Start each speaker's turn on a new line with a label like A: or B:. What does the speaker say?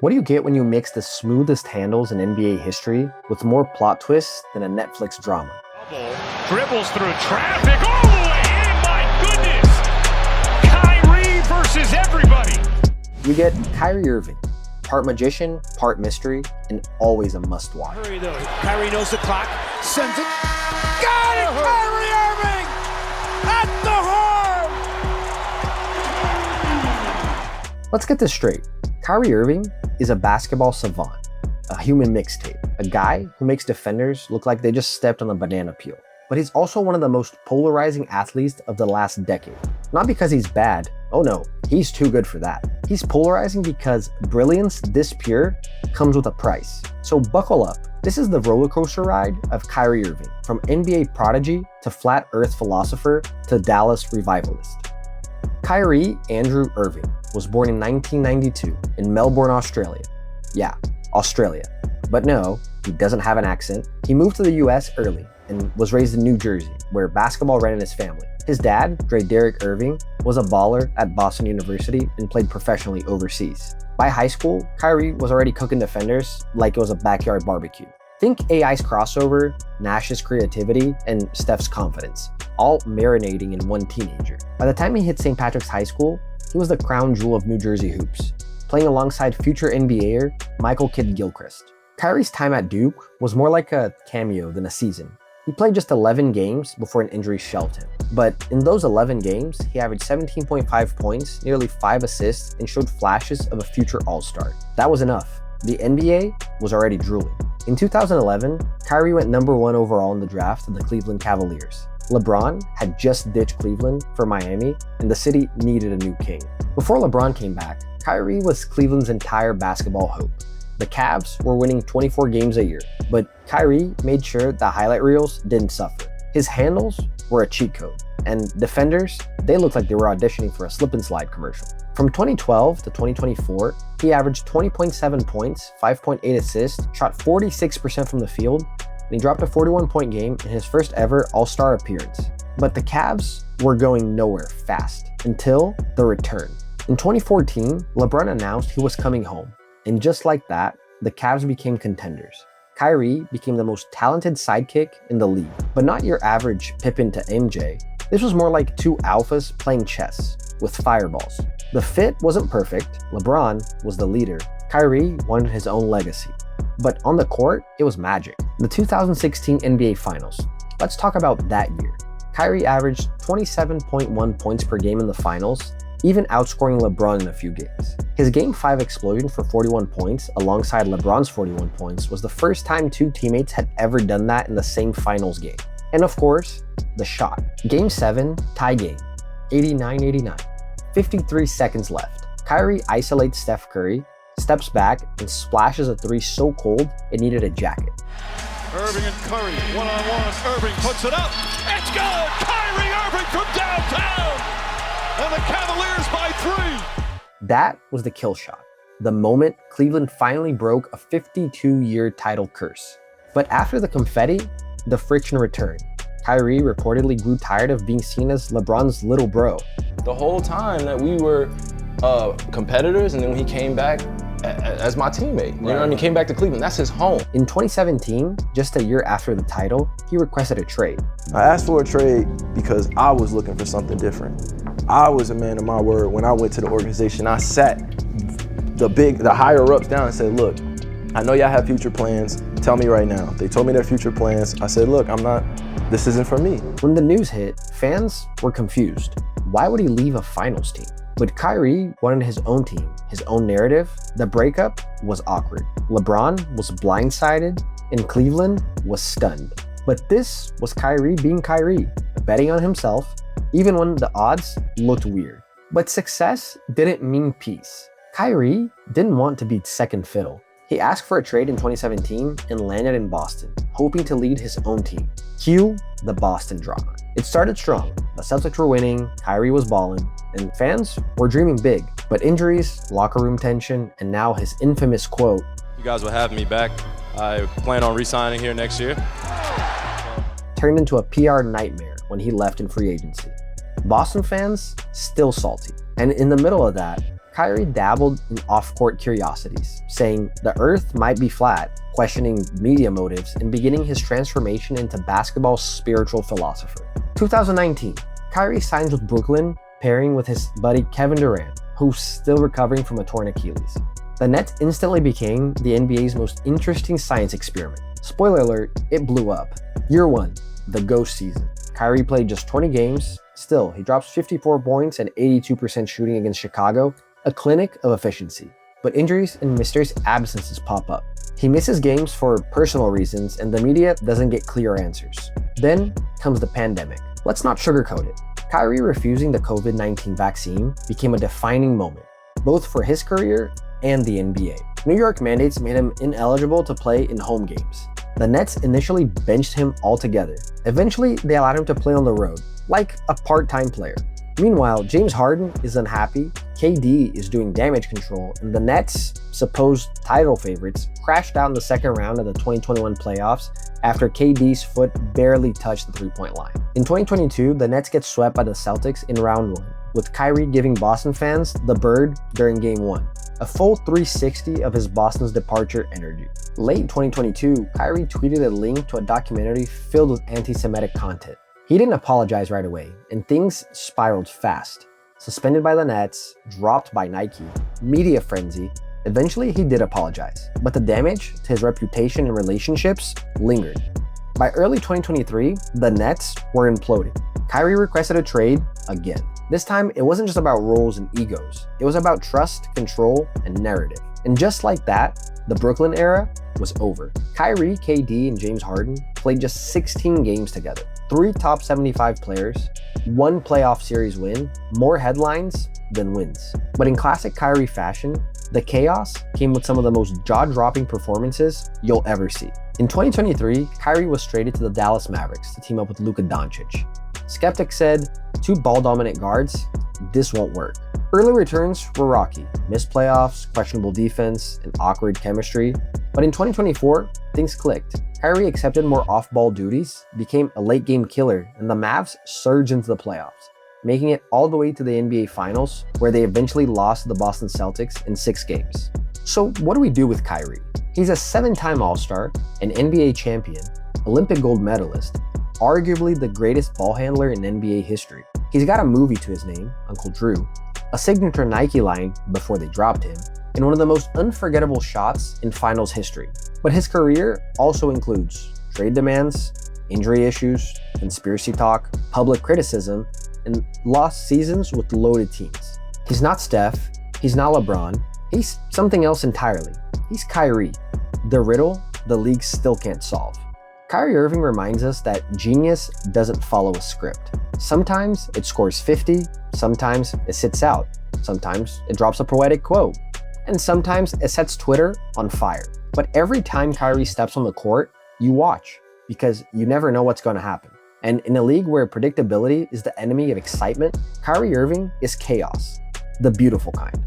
A: What do you get when you mix the smoothest handles in NBA history with more plot twists than a Netflix drama?
B: Dribbles through traffic all the way in, my goodness! Kyrie versus everybody!
A: You get Kyrie Irving, part magician, part mystery, and always a must-watch.
C: Hurry though, Kyrie knows the clock, sends it, got it! Kyrie Irving at the horn!
A: Let's get this straight. Kyrie Irving is a basketball savant, a human mixtape, a guy who makes defenders look like they just stepped on a banana peel. But he's also one of the most polarizing athletes of the last decade. Not because he's bad, oh no, he's too good for that. He's polarizing because brilliance this pure comes with a price. So buckle up. This is the roller coaster ride of Kyrie Irving, from NBA prodigy to flat earth philosopher to Dallas revivalist. Kyrie Andrew Irving was born in 1992 in Melbourne, Australia. Yeah, Australia. But no, he doesn't have an accent. He moved to the US early and was raised in New Jersey, where basketball ran in his family. His dad, Derek Irving, was a baller at Boston University and played professionally overseas. By high school, Kyrie was already cooking defenders like it was a backyard barbecue. Think AI's crossover, Nash's creativity, and Steph's confidence, all marinating in one teenager. By the time he hit St. Patrick's High School, he was the crown jewel of New Jersey hoops, playing alongside future NBAer Michael Kidd-Gilchrist. Kyrie's time at Duke was more like a cameo than a season. He played just 11 games before an injury shelved him. But in those 11 games, he averaged 17.5 points, nearly 5 assists, and showed flashes of a future all-star. That was enough. The NBA was already drooling. In 2011, Kyrie went #1 overall in the draft to the Cleveland Cavaliers. LeBron had just ditched Cleveland for Miami, and the city needed a new king. Before LeBron came back, Kyrie was Cleveland's entire basketball hope. The Cavs were winning 24 games a year, but Kyrie made sure the highlight reels didn't suffer. His handles were a cheat code, and defenders, they looked like they were auditioning for a slip and slide commercial. From 2012 to 2024, he averaged 20.7 points, 5.8 assists, shot 46% from the field, and he dropped a 41-point game in his first ever All-Star appearance. But the Cavs were going nowhere fast until the return. In 2014, LeBron announced he was coming home, and just like that, the Cavs became contenders. Kyrie became the most talented sidekick in the league, but not your average Pippen to MJ. This was more like two alphas playing chess with fireballs. The fit wasn't perfect, LeBron was the leader, Kyrie wanted his own legacy. But on the court, it was magic. The 2016 NBA Finals. Let's talk about that year. Kyrie averaged 27.1 points per game in the finals, even outscoring LeBron in a few games. His Game 5 explosion for 41 points alongside LeBron's 41 points was the first time two teammates had ever done that in the same finals game. And of course, the shot. Game 7, tie game, 89-89. 53 seconds left. Kyrie isolates Steph Curry, steps back, and splashes a three so cold it needed a jacket.
B: Irving and Curry, one-on-one. Irving puts it up. It's good! Kyrie Irving from downtown! And the Cavaliers by 3!
A: That was the kill shot. The moment Cleveland finally broke a 52-year title curse. But after the confetti, the friction returned. Kyrie reportedly grew tired of being seen as LeBron's little bro.
D: The whole time that we were competitors, and then when he came back as my teammate, you know what I mean? Came back to Cleveland, that's his home.
A: In 2017, just a year after the title, he requested a trade.
E: I asked for a trade because I was looking for something different. I was a man of my word. When I went to the organization, I sat the higher ups down and said, look, I know y'all have future plans. Tell me right now. They told me their future plans. I said, look, this isn't for me.
A: When the news hit, fans were confused. Why would he leave a finals team? But Kyrie wanted his own team, his own narrative. The breakup was awkward. LeBron was blindsided, and Cleveland was stunned. But this was Kyrie being Kyrie, betting on himself, even when the odds looked weird. But success didn't mean peace. Kyrie didn't want to be second fiddle. He asked for a trade in 2017 and landed in Boston, hoping to lead his own team. Cue the Boston drama. It started strong. The Celtics were winning, Kyrie was balling, and fans were dreaming big. But injuries, locker room tension, and now his infamous quote,
F: "You guys will have me back. I plan on re-signing here next year,"
A: turned into a PR nightmare when he left in free agency. Boston fans still salty. And in the middle of that, Kyrie dabbled in off-court curiosities, saying the earth might be flat, questioning media motives, and beginning his transformation into basketball's spiritual philosopher. 2019, Kyrie signs with Brooklyn, pairing with his buddy Kevin Durant, who's still recovering from a torn Achilles. The Nets instantly became the NBA's most interesting science experiment. Spoiler alert, it blew up. Year 1, the ghost season. Kyrie played just 20 games. Still, he drops 54 points and 82% shooting against Chicago, a clinic of efficiency. But injuries and mysterious absences pop up. He misses games for personal reasons, and the media doesn't get clear answers. Then comes the pandemic. Let's not sugarcoat it. Kyrie refusing the COVID-19 vaccine became a defining moment, both for his career and the NBA. New York mandates made him ineligible to play in home games. The Nets initially benched him altogether. Eventually, they allowed him to play on the road, like a part-time player. Meanwhile, James Harden is unhappy, KD is doing damage control, and the Nets, supposed title favorites, crashed out in the second round of the 2021 playoffs after KD's foot barely touched the three-point line. In 2022, the Nets get swept by the Celtics in round 1, with Kyrie giving Boston fans the bird during Game 1, a full 360 of his Boston's departure energy. Late 2022, Kyrie tweeted a link to a documentary filled with anti-Semitic content. He didn't apologize right away, and things spiraled fast. Suspended by the Nets, dropped by Nike, media frenzy. Eventually, he did apologize, but the damage to his reputation and relationships lingered. By early 2023, the Nets were imploding. Kyrie requested a trade again. This time, it wasn't just about roles and egos. It was about trust, control, and narrative. And just like that, the Brooklyn era was over. Kyrie, KD, and James Harden played just 16 games together. 3 top 75 players, 1 playoff series win, more headlines than wins. But in classic Kyrie fashion, the chaos came with some of the most jaw-dropping performances you'll ever see. In 2023, Kyrie was traded to the Dallas Mavericks to team up with Luka Doncic. Skeptics said, 2 ball-dominant guards, this won't work. Early returns were rocky, missed playoffs, questionable defense, and awkward chemistry. But in 2024, things clicked. Kyrie accepted more off-ball duties, became a late-game killer, and the Mavs surged into the playoffs, making it all the way to the NBA Finals, where they eventually lost to the Boston Celtics in 6 games. So what do we do with Kyrie? He's a 7-time All-Star, an NBA champion, Olympic gold medalist, arguably the greatest ball handler in NBA history. He's got a movie to his name, Uncle Drew, a signature Nike line before they dropped him, and one of the most unforgettable shots in finals history. But his career also includes trade demands, injury issues, conspiracy talk, public criticism, and lost seasons with loaded teams. He's not Steph, he's not LeBron, he's something else entirely. He's Kyrie, the riddle the league still can't solve. Kyrie Irving reminds us that genius doesn't follow a script. Sometimes it scores 50, sometimes it sits out, sometimes it drops a poetic quote, and sometimes it sets Twitter on fire. But every time Kyrie steps on the court, you watch, because you never know what's going to happen. And in a league where predictability is the enemy of excitement, Kyrie Irving is chaos, the beautiful kind.